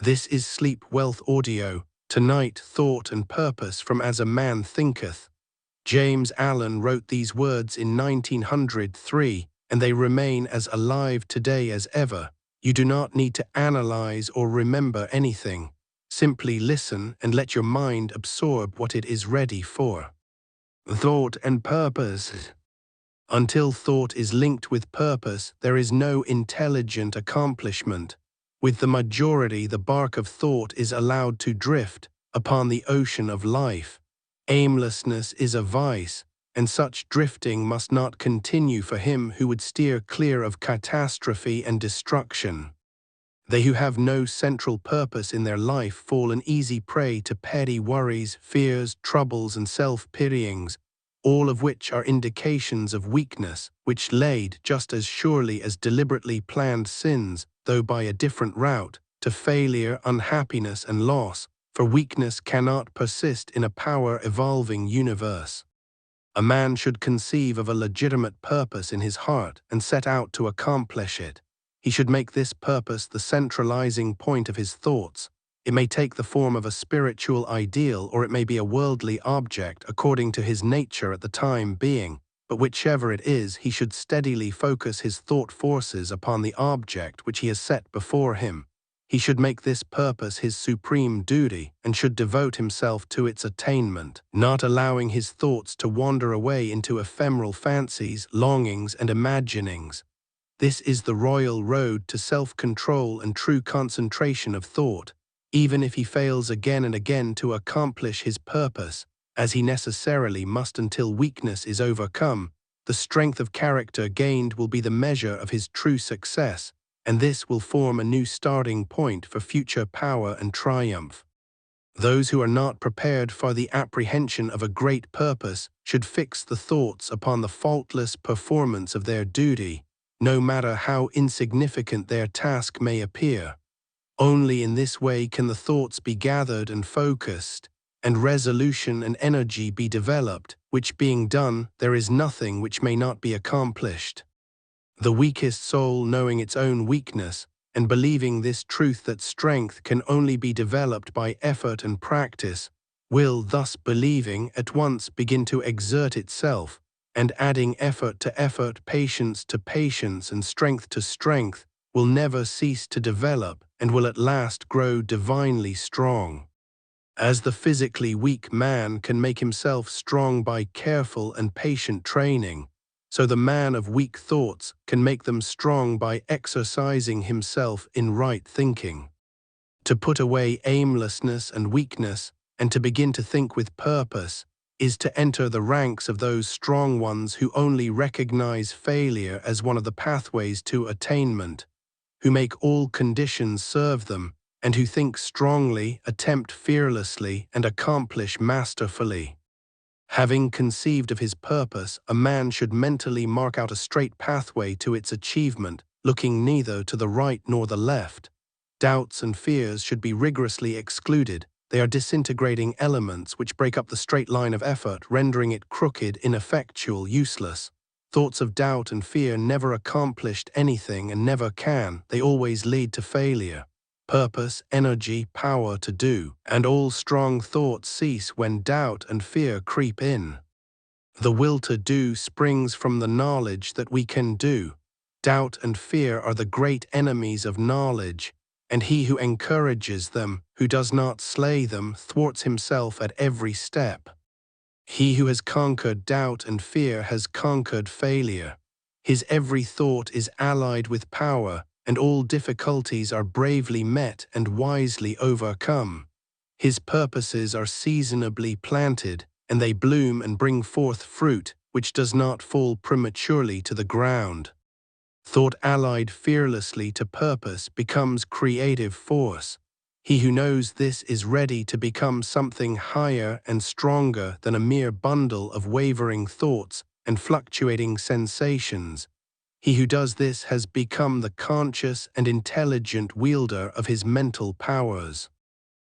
This is Sleep Wealth Audio, Tonight Thought and Purpose from As a Man Thinketh. James Allen wrote these words in 1903, and they remain as alive today as ever. You do not need to analyze or remember anything. Simply listen and let your mind absorb what it is ready for. Thought and purpose. Until thought is linked with purpose, there is no intelligent accomplishment. With the majority, the bark of thought is allowed to drift upon the ocean of life. Aimlessness is a vice, and such drifting must not continue for him who would steer clear of catastrophe and destruction. They who have no central purpose in their life fall an easy prey to petty worries, fears, troubles, and self-pityings, all of which are indications of weakness, which lead, just as surely as deliberately planned sins, though by a different route, to failure, unhappiness, and loss, for weakness cannot persist in a power-evolving universe. A man should conceive of a legitimate purpose in his heart and set out to accomplish it. He should make this purpose the centralizing point of his thoughts. It may take the form of a spiritual ideal, or it may be a worldly object according to his nature at the time being, but whichever it is, he should steadily focus his thought forces upon the object which he has set before him. He should make this purpose his supreme duty and should devote himself to its attainment, not allowing his thoughts to wander away into ephemeral fancies, longings, and imaginings. This is the royal road to self-control and true concentration of thought. Even if he fails again and again to accomplish his purpose, as he necessarily must until weakness is overcome, the strength of character gained will be the measure of his true success, and this will form a new starting point for future power and triumph. Those who are not prepared for the apprehension of a great purpose should fix the thoughts upon the faultless performance of their duty, no matter how insignificant their task may appear. Only in this way can the thoughts be gathered and focused, and resolution and energy be developed, which being done, there is nothing which may not be accomplished. The weakest soul, knowing its own weakness, and believing this truth that strength can only be developed by effort and practice, will, thus believing, at once begin to exert itself, and adding effort to effort, patience to patience, and strength to strength, will never cease to develop, and will at last grow divinely strong. As the physically weak man can make himself strong by careful and patient training, so the man of weak thoughts can make them strong by exercising himself in right thinking. To put away aimlessness and weakness, and to begin to think with purpose, is to enter the ranks of those strong ones who only recognize failure as one of the pathways to attainment, who make all conditions serve them, and who think strongly, attempt fearlessly, and accomplish masterfully. Having conceived of his purpose, a man should mentally mark out a straight pathway to its achievement, looking neither to the right nor the left. Doubts and fears should be rigorously excluded. They are disintegrating elements which break up the straight line of effort, rendering it crooked, ineffectual, useless. Thoughts of doubt and fear never accomplished anything and never can. They always lead to failure. Purpose, energy, power to do, and all strong thoughts cease when doubt and fear creep in. The will to do springs from the knowledge that we can do. Doubt and fear are the great enemies of knowledge, and he who encourages them, who does not slay them, thwarts himself at every step. He who has conquered doubt and fear has conquered failure. His every thought is allied with power, and all difficulties are bravely met and wisely overcome. His purposes are seasonably planted, and they bloom and bring forth fruit, which does not fall prematurely to the ground. Thought allied fearlessly to purpose becomes creative force. He who knows this is ready to become something higher and stronger than a mere bundle of wavering thoughts and fluctuating sensations. He who does this has become the conscious and intelligent wielder of his mental powers.